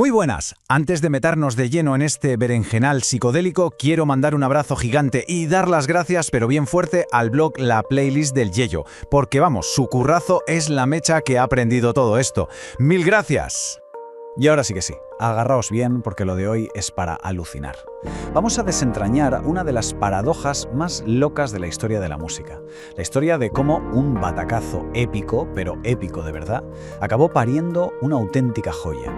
Muy buenas. Antes de meternos de lleno en este berenjenal psicodélico, quiero mandar un abrazo gigante y dar las gracias, pero bien fuerte, al blog La Playlist del Yello, porque vamos, su currazo es la mecha que ha aprendido todo esto. ¡Mil gracias! Y ahora sí que sí, agarraos bien porque lo de hoy es para alucinar. Vamos a desentrañar una de las paradojas más locas de la historia de la música. La historia de cómo un batacazo épico, pero épico de verdad, acabó pariendo una auténtica joya.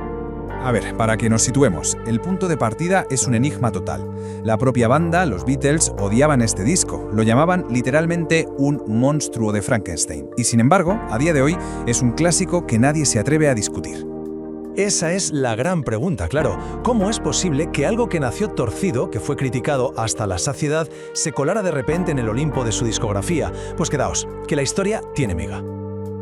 A ver, para que nos situemos, el punto de partida es un enigma total. La propia banda, los Beatles, odiaban este disco, lo llamaban literalmente un monstruo de Frankenstein, y sin embargo, a día de hoy, es un clásico que nadie se atreve a discutir. Esa es la gran pregunta, claro. ¿Cómo es posible que algo que nació torcido, que fue criticado hasta la saciedad, se colara de repente en el Olimpo de su discografía? Pues quedaos, que la historia tiene miga.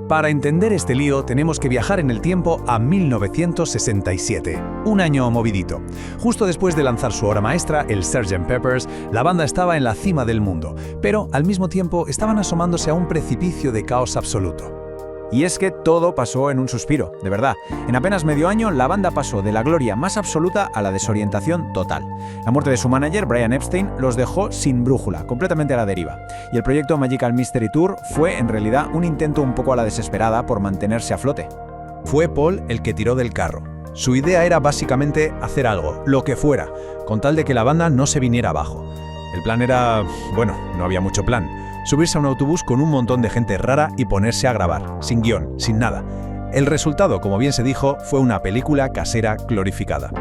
Para entender este lío tenemos que viajar en el tiempo a 1967, un año movidito. Justo después de lanzar su obra maestra, el Sgt. Pepper's, la banda estaba en la cima del mundo, pero al mismo tiempo estaban asomándose a un precipicio de caos absoluto. Y es que todo pasó en un suspiro, de verdad. En apenas medio año, la banda pasó de la gloria más absoluta a la desorientación total. La muerte de su manager, Brian Epstein, los dejó sin brújula, completamente a la deriva. Y el proyecto Magical Mystery Tour fue, en realidad, un intento un poco a la desesperada por mantenerse a flote. Fue Paul el que tiró del carro. Su idea era básicamente hacer algo, lo que fuera, con tal de que la banda no se viniera abajo. El plan era... bueno, no había mucho plan. Subirse a un autobús con un montón de gente rara y ponerse a grabar, sin guión, sin nada. El resultado, como bien se dijo, fue una película casera glorificada.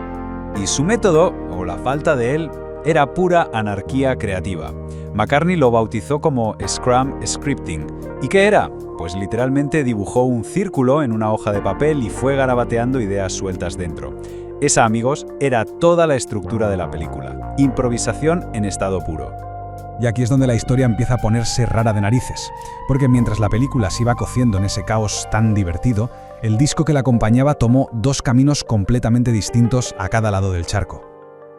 Y su método, o la falta de él, era pura anarquía creativa. McCartney lo bautizó como Scrum Scripting. ¿Y qué era? Pues literalmente dibujó un círculo en una hoja de papel y fue garabateando ideas sueltas dentro. Esa, amigos, era toda la estructura de la película. Improvisación en estado puro. Y aquí es donde la historia empieza a ponerse rara de narices, porque mientras la película se iba cociendo en ese caos tan divertido, el disco que la acompañaba tomó dos caminos completamente distintos a cada lado del charco.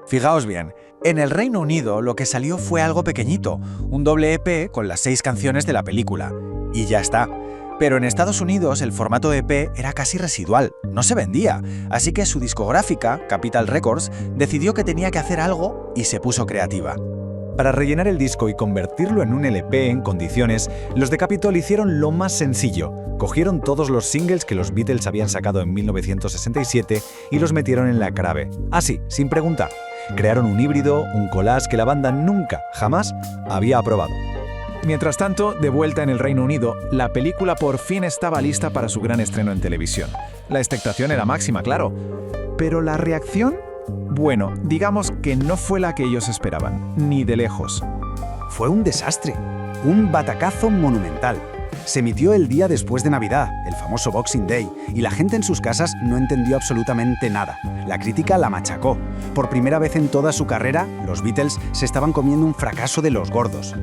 Fijaos bien, en el Reino Unido lo que salió fue algo pequeñito, un doble EP con las 6 canciones de la película, y ya está. Pero en Estados Unidos el formato EP era casi residual, no se vendía, así que su discográfica, Capitol Records, decidió que tenía que hacer algo y se puso creativa. Para rellenar el disco y convertirlo en un LP en condiciones, los de Capitol hicieron lo más sencillo. Cogieron todos los singles que los Beatles habían sacado en 1967 y los metieron en la Carabe. Así, sin preguntar. Crearon un híbrido, un collage que la banda nunca, jamás, había aprobado. Mientras tanto, de vuelta en el Reino Unido, la película por fin estaba lista para su gran estreno en televisión. La expectación era máxima, claro. Pero la reacción... bueno, digamos que no fue la que ellos esperaban, ni de lejos. Fue un desastre, un batacazo monumental. Se emitió el día después de Navidad, el famoso Boxing Day, y la gente en sus casas no entendió absolutamente nada. La crítica la machacó. Por primera vez en toda su carrera, los Beatles se estaban comiendo un fracaso de los gordos.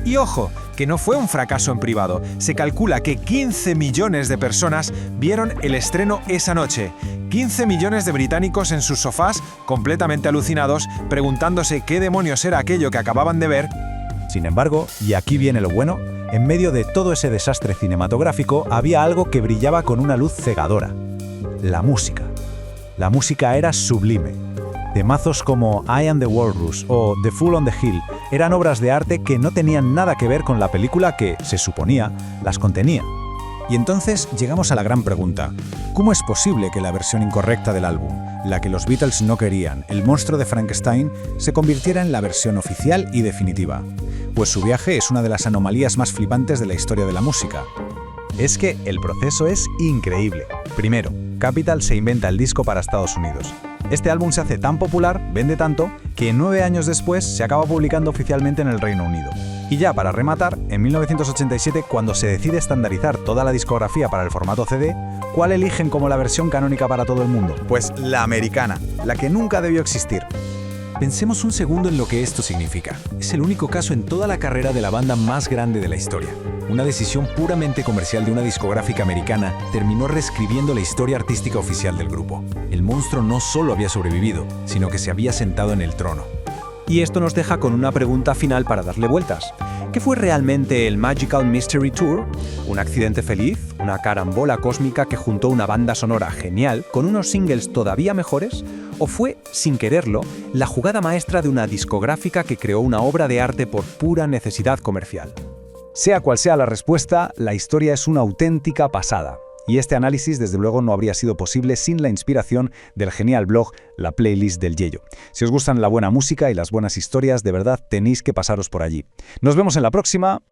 Y ojo, que no fue un fracaso en privado. Se calcula que 15 millones de personas vieron el estreno esa noche. 15 millones de británicos en sus sofás, completamente alucinados, preguntándose qué demonios era aquello que acababan de ver. Sin embargo, y aquí viene lo bueno, en medio de todo ese desastre cinematográfico había algo que brillaba con una luz cegadora. La música. La música era sublime. Temazos como I Am the Walrus o The Fool on the Hill eran obras de arte que no tenían nada que ver con la película que, se suponía, las contenía. Y entonces llegamos a la gran pregunta. ¿Cómo es posible que la versión incorrecta del álbum, la que los Beatles no querían, El monstruo de Frankenstein, se convirtiera en la versión oficial y definitiva? Pues su viaje es una de las anomalías más flipantes de la historia de la música. Es que el proceso es increíble. Primero, Capitol se inventa el disco para Estados Unidos. Este álbum se hace tan popular, vende tanto, que 9 años después se acaba publicando oficialmente en el Reino Unido. Y ya para rematar, en 1987, cuando se decide estandarizar toda la discografía para el formato CD, ¿cuál eligen como la versión canónica para todo el mundo? Pues la americana, la que nunca debió existir. Pensemos un segundo en lo que esto significa. Es el único caso en toda la carrera de la banda más grande de la historia. Una decisión puramente comercial de una discográfica americana terminó reescribiendo la historia artística oficial del grupo. El monstruo no solo había sobrevivido, sino que se había sentado en el trono. Y esto nos deja con una pregunta final para darle vueltas. ¿Qué fue realmente el Magical Mystery Tour? ¿Un accidente feliz? ¿Una carambola cósmica que juntó una banda sonora genial con unos singles todavía mejores? ¿O fue, sin quererlo, la jugada maestra de una discográfica que creó una obra de arte por pura necesidad comercial? Sea cual sea la respuesta, la historia es una auténtica pasada. Y este análisis, desde luego, no habría sido posible sin la inspiración del genial blog La Playlist del Yello. Si os gustan la buena música y las buenas historias, de verdad tenéis que pasaros por allí. Nos vemos en la próxima.